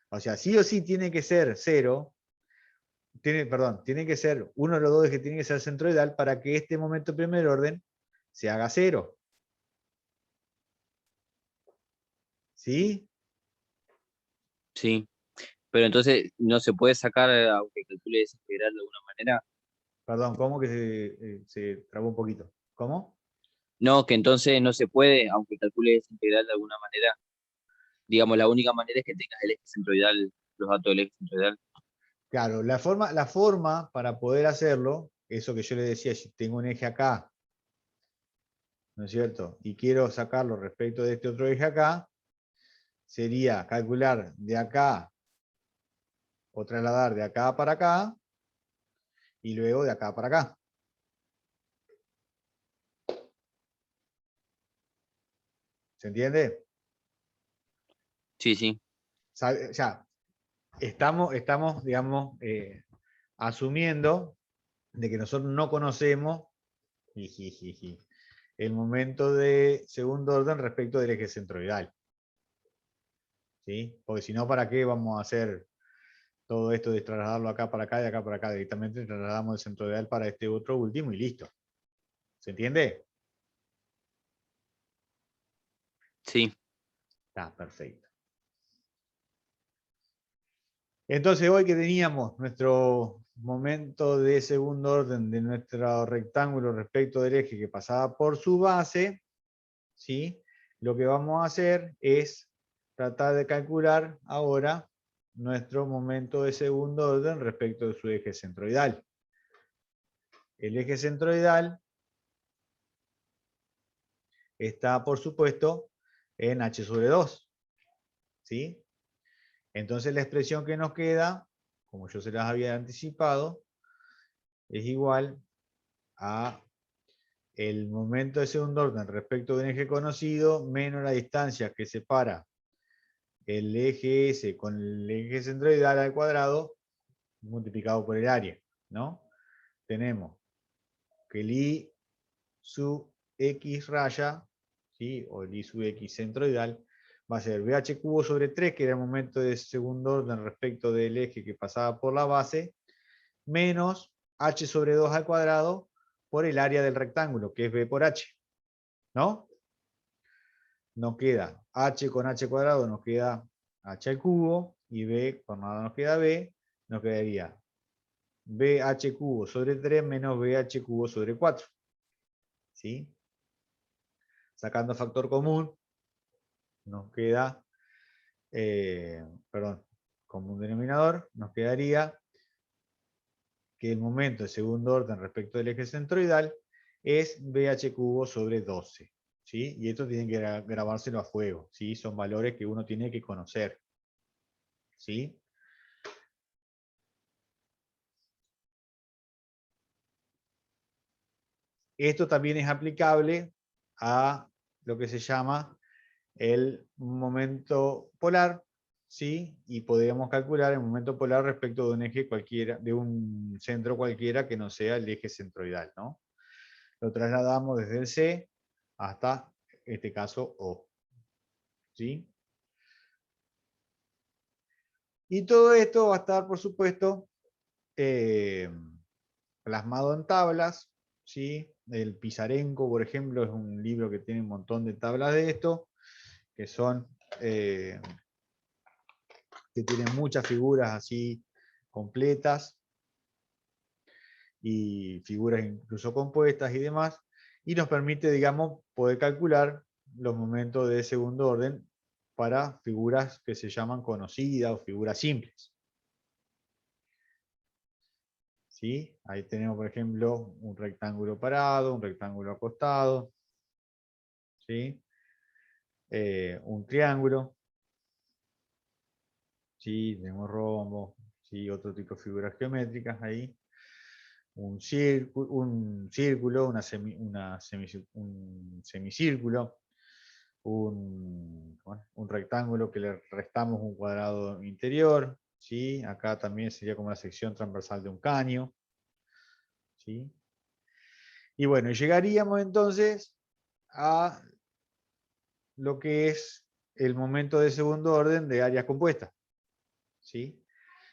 A: O sea, sí o sí tiene que ser cero. Tiene que ser uno de los dos ejes, tiene que ser centroidal para que este momento de primer orden se haga cero. ¿Sí?
G: Sí. Pero entonces no se puede sacar, aunque calcule esa integral de alguna manera.
A: Perdón, ¿cómo que se trabó un poquito? ¿Cómo?
G: No, que entonces no se puede, aunque calcule esa integral de alguna manera. Digamos, la única manera es que tengas el eje centroidal, los datos del eje centroidal.
A: Claro, la forma para poder hacerlo, eso que yo le decía, si tengo un eje acá, ¿no es cierto? Y quiero sacarlo respecto de este otro eje acá, sería calcular de acá o trasladar de acá para acá y luego de acá para acá. ¿Se entiende?
G: Sí, sí.
A: O sea, estamos digamos, asumiendo de que nosotros no conocemos el momento de segundo orden respecto del eje centroidal. ¿Sí? Porque si no, ¿para qué vamos a hacer todo esto de trasladarlo acá para acá y acá para acá? Directamente trasladamos el centroidal para este otro último y listo. ¿Se entiende?
G: Sí.
A: Está perfecto. Entonces hoy que teníamos nuestro momento de segundo orden de nuestro rectángulo respecto del eje que pasaba por su base, ¿sí? Lo que vamos a hacer es tratar de calcular ahora nuestro momento de segundo orden respecto de su eje centroidal. El eje centroidal está, por supuesto, en h sobre 2. ¿Sí? Entonces la expresión que nos queda, como yo se las había anticipado, es igual a el momento de segundo orden respecto de un eje conocido menos la distancia que separa el eje S con el eje centroidal al cuadrado multiplicado por el área, ¿no? Tenemos que el I sub X raya, ¿sí? O el I sub X centroidal, va a ser BH cubo sobre 3, que era el momento de segundo orden respecto del eje que pasaba por la base, menos H sobre 2 al cuadrado por el área del rectángulo, que es B por H, ¿no? Nos queda H con H cuadrado, nos queda H al cubo, y B por nada nos queda B, nos quedaría BH cubo sobre 3 menos BH cubo sobre 4. ¿Sí? Sacando factor común, nos queda, perdón, común denominador, nos quedaría que el momento de segundo orden respecto del eje centroidal es BH cubo sobre 12. ¿Sí? Y esto tiene que grabárselo a fuego. ¿Sí? Son valores que uno tiene que conocer. ¿Sí? Esto también es aplicable a lo que se llama el momento polar, ¿sí? Y podríamos calcular el momento polar respecto de un eje cualquiera, de un centro cualquiera que no sea el eje centroidal, ¿no? Lo trasladamos desde el C hasta, en este caso, O. ¿Sí? Y todo esto va a estar, por supuesto, plasmado en tablas, ¿sí? El Pisarenko, por ejemplo, es un libro que tiene un montón de tablas de esto, que son, que tienen muchas figuras así completas, y figuras incluso compuestas y demás, y nos permite, digamos, poder calcular los momentos de segundo orden para figuras que se llaman conocidas o figuras simples. ¿Sí? Ahí tenemos, por ejemplo, un rectángulo parado, un rectángulo acostado, ¿sí? Un triángulo, ¿sí? Tenemos rombo, ¿sí? Otro tipo de figuras geométricas ahí. Un círculo, un semicírculo, un rectángulo que le restamos un cuadrado interior, ¿sí? Acá también sería como la sección transversal de un caño, ¿sí? Y bueno, llegaríamos entonces a lo que es el momento de segundo orden de áreas compuestas, ¿sí?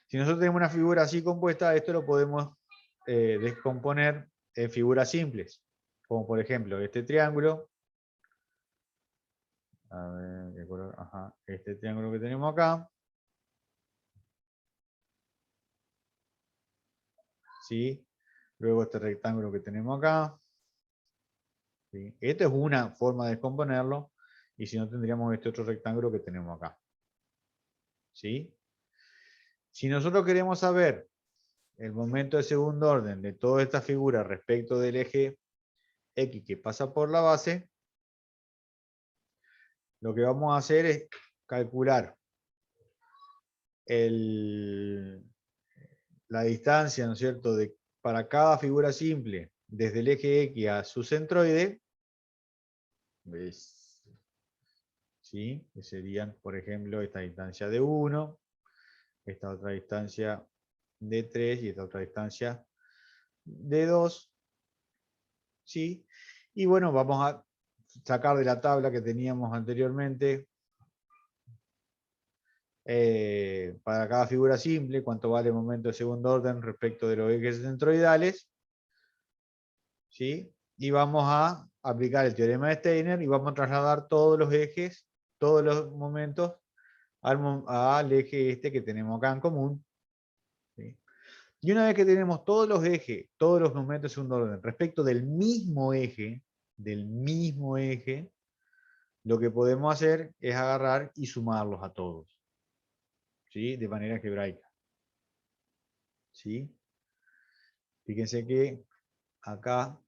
A: Si nosotros tenemos una figura así compuesta, esto lo podemos descomponer en figuras simples, como por ejemplo este triángulo. A ver, ¿qué color? Ajá, este triángulo que tenemos acá. ¿Sí? Luego este rectángulo que tenemos acá. ¿Sí? Esta es una forma de descomponerlo, y si no tendríamos este otro rectángulo que tenemos acá. ¿Sí? Si nosotros queremos saber el momento de segundo orden de toda esta figura respecto del eje X que pasa por la base, lo que vamos a hacer es calcular la distancia, ¿no es cierto?, para cada figura simple, desde el eje X a su centroide, ¿ves? ¿Sí? Que serían, por ejemplo, esta distancia de 1, esta otra distancia de 3 y esta otra distancia de 2. ¿Sí? Y bueno, vamos a sacar de la tabla que teníamos anteriormente para cada figura simple cuánto vale el momento de segundo orden respecto de los ejes centroidales. ¿Sí? Y vamos a aplicar el teorema de Steiner y vamos a trasladar todos los ejes, todos los momentos al eje este que tenemos acá en común. ¿Sí? Y una vez que tenemos todos los ejes, todos los momentos de segundo orden respecto del mismo eje, lo que podemos hacer es agarrar y sumarlos a todos, ¿sí? De manera algebraica. ¿Sí? Fíjense que acá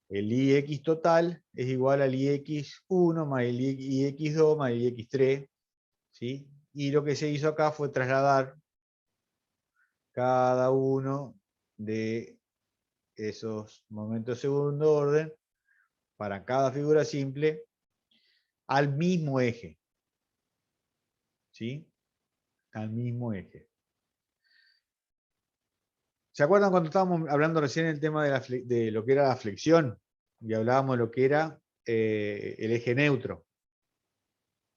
A: el IX total es igual al IX1 más el IX2 más el IX3, ¿sí? Y lo que se hizo acá fue trasladar cada uno de esos momentos de segundo orden para cada figura simple al mismo eje, ¿sí? Al mismo eje. ¿Se acuerdan cuando estábamos hablando recién del tema de lo que era la flexión? Y hablábamos de lo que era el eje neutro.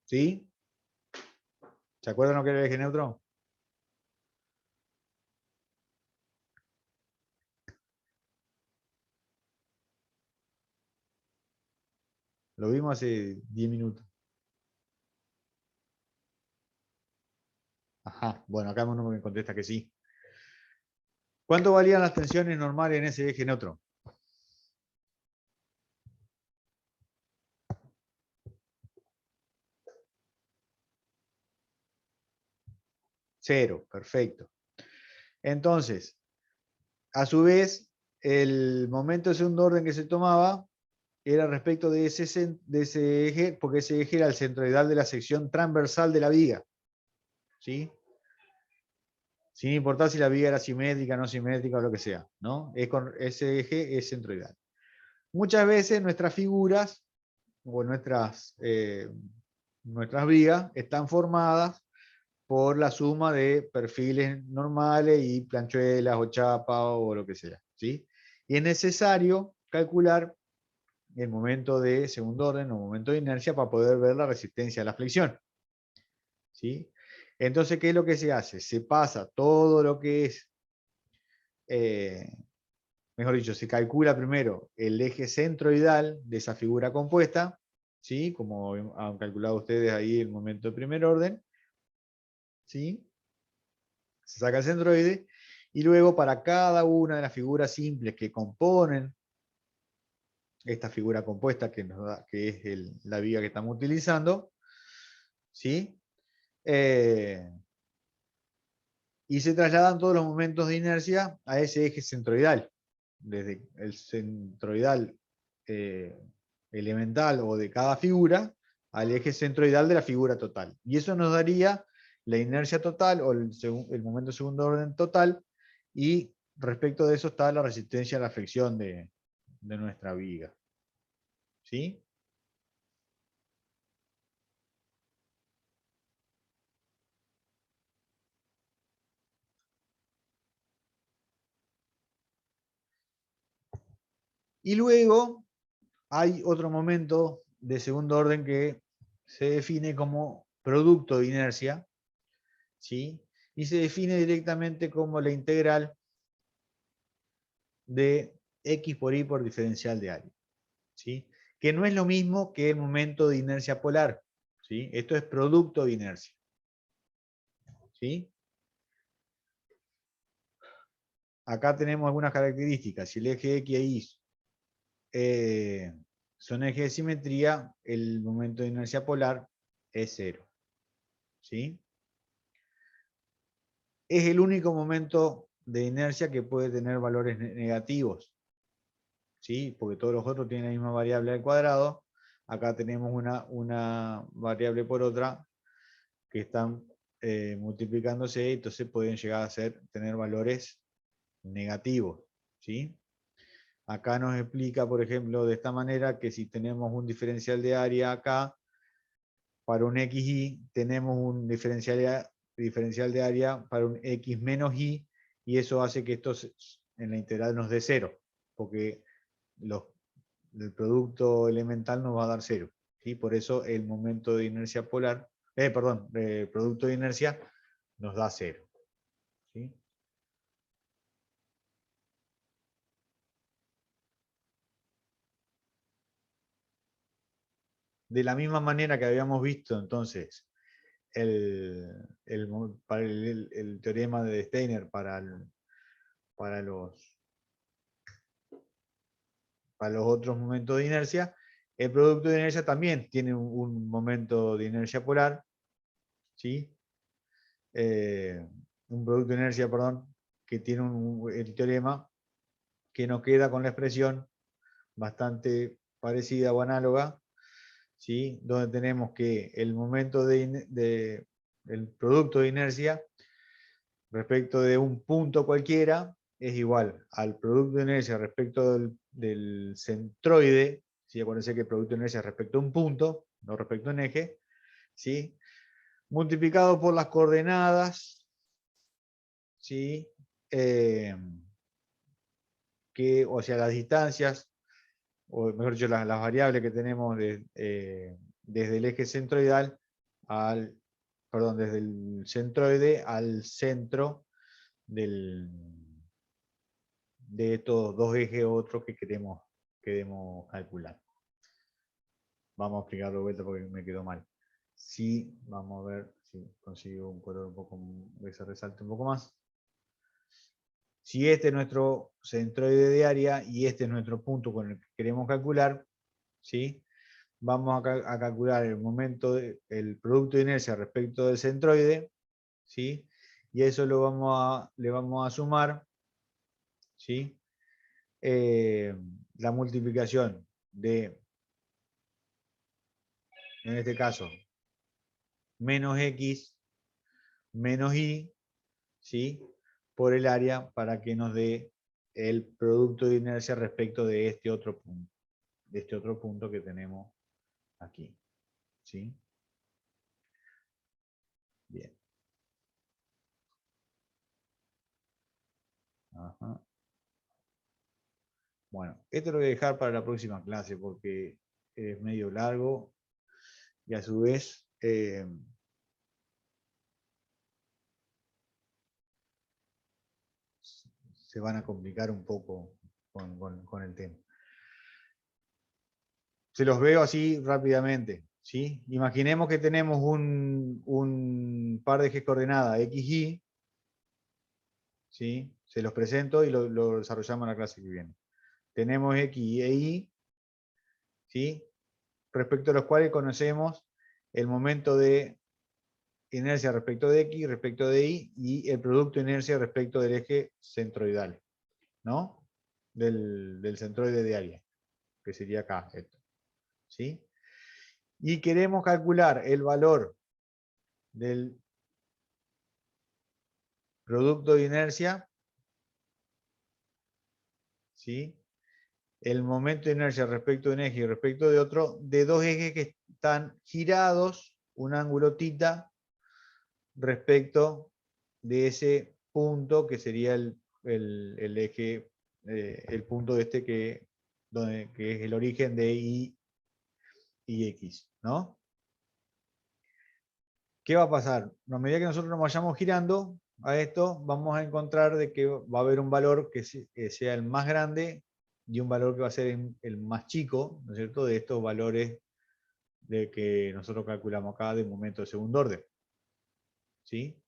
A: ¿Sí? ¿Se acuerdan lo que era el eje neutro? Lo vimos hace 10 minutos. Ajá, bueno, acá uno me contesta que sí. ¿Cuánto valían las tensiones normales en ese eje neutro? Cero, perfecto. Entonces, a su vez, el momento de segundo orden que se tomaba era respecto de ese eje, porque ese eje era el centroidal de la sección transversal de la viga. ¿Sí? Sin importar si la viga era simétrica, no simétrica o lo que sea, ¿no? Ese eje es centroidal. Muchas veces nuestras figuras o nuestras vigas están formadas por la suma de perfiles normales y planchuelas o chapas o lo que sea, ¿sí? Y es necesario calcular el momento de segundo orden o momento de inercia para poder ver la resistencia a la flexión, ¿sí? Entonces, ¿qué es lo que se hace? Se pasa todo lo que es, mejor dicho, se calcula primero el eje centroidal de esa figura compuesta, ¿sí? Como han calculado ustedes ahí el momento de primer orden, ¿sí? Se saca el centroide Y luego para cada una de las figuras simples que componen esta figura compuesta que es la viga que estamos utilizando, ¿sí? Y se trasladan todos los momentos de inercia a ese eje centroidal, desde el centroidal elemental o de cada figura al eje centroidal de la figura total. Y eso nos daría la inercia total o el momento de segundo orden total, y respecto de eso está la resistencia a la flexión de nuestra viga. ¿Sí? Y luego hay otro momento de segundo orden que se define como producto de inercia, ¿sí? Y se define directamente como la integral de x por y por diferencial de área, ¿sí? Que no es lo mismo que el momento de inercia polar, ¿sí? Esto es producto de inercia, ¿sí? Acá tenemos algunas características. Si el eje X y Y son ejes de simetría, el momento de inercia polar es 0, ¿sí? Es el único momento de inercia que puede tener valores negativos, ¿sí? Porque todos los otros tienen la misma variable al cuadrado. Acá tenemos una variable por otra que están multiplicándose, entonces pueden llegar a tener valores negativos, ¿sí? Acá nos explica, por ejemplo, de esta manera, que si tenemos un diferencial de área acá, para un xy, tenemos un diferencial de área para un x menos y eso hace que esto en la integral nos dé 0, porque el producto elemental nos va a dar 0. ¿Sí? Por eso el momento de inercia polar, perdón, el producto de inercia nos da 0. ¿Sí? De la misma manera que habíamos visto entonces el teorema de Steiner para los otros momentos de inercia, el producto de inercia también tiene un momento de inercia polar, ¿sí? Un producto de inercia, perdón, que tiene el teorema que nos queda con la expresión bastante parecida o análoga, ¿sí? Donde tenemos que el momento el producto de inercia respecto de un punto cualquiera es igual al producto de inercia respecto del centroide, ¿sí? Acuérdense que el producto de inercia es respecto a un punto, no respecto a un eje, ¿sí? Multiplicado por las coordenadas, ¿sí? O sea, las distancias, o mejor dicho, las variables que tenemos desde el eje centroidal desde el centroide al centro de estos dos ejes otros que queremos calcular. Vamos a explicarlo de vuelta porque me quedó mal. Sí, vamos a ver si consigo un color un poco, que se resalte un poco más. Si este es nuestro centroide de área y este es nuestro punto con el que queremos calcular, ¿sí? Vamos a calcular el momento, el producto de inercia respecto del centroide, ¿sí? Y eso le vamos a sumar, ¿sí? La multiplicación de, en este caso, menos x menos y, ¿sí? Por el área para que nos dé el producto de inercia respecto de este otro punto que tenemos aquí, ¿sí? Bien. Ajá. Bueno, esto lo voy a dejar para la próxima clase porque es medio largo y a su vez se van a complicar un poco con el tema. Se los veo así rápidamente, ¿sí? Imaginemos que tenemos un par de ejes coordenadas x, y, ¿sí? Se los presento y lo desarrollamos en la clase que viene. Tenemos X e Y, ¿sí? Respecto a los cuales conocemos el momento de inercia respecto de X, respecto de Y, y el producto de inercia respecto del eje centroidal, ¿no? Del centroide de área, que sería acá, esto, ¿sí? Y queremos calcular el valor del producto de inercia, ¿sí? El momento de inercia respecto de un eje y respecto de otro, de dos ejes que están girados, un ángulo θ, respecto de ese punto que sería el eje, el punto este que es el origen de Y y X, ¿no? ¿Qué va a pasar? A medida que nosotros nos vayamos girando a esto, vamos a encontrar de que va a haber un valor que sea el más grande y un valor que va a ser el más chico, ¿no es cierto?, de estos valores de que nosotros calculamos acá de momento de segundo orden. ¿Sí?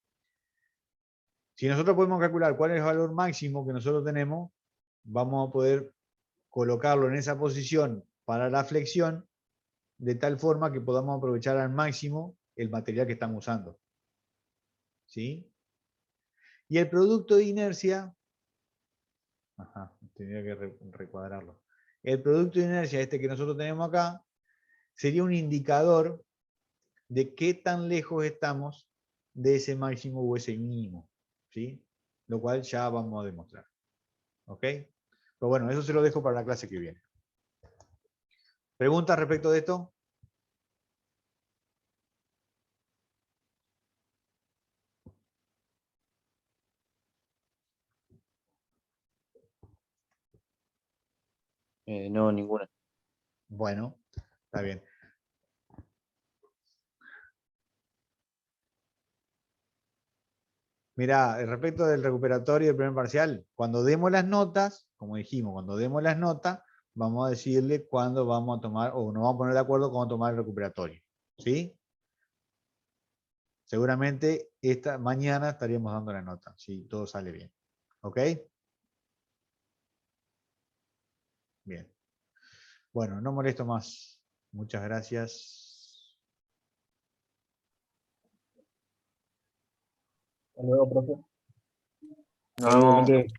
A: Si nosotros podemos calcular cuál es el valor máximo que nosotros tenemos, vamos a poder colocarlo en esa posición para la flexión, de tal forma que podamos aprovechar al máximo el material que estamos usando. ¿Sí? Y el producto de inercia, tendría que recuadrarlo. El producto de inercia, este que nosotros tenemos acá, sería un indicador de qué tan lejos estamos de ese máximo o ese mínimo, ¿sí? Lo cual ya vamos a demostrar. ¿Ok? Pero bueno, eso se lo dejo para la clase que viene. ¿Preguntas respecto de esto?
G: No, ninguna.
A: Bueno, está bien. Mirá, respecto del recuperatorio y del primer parcial, cuando demos las notas, como dijimos, cuando demos las notas, vamos a decirle cuándo vamos a tomar, o nos vamos a poner de acuerdo cuándo tomar el recuperatorio. ¿Sí? Seguramente esta mañana estaríamos dando la nota, si todo sale bien. ¿Ok? Bien. Bueno, no molesto más. Muchas gracias.
H: Hasta luego, profe.
B: Nos vemos.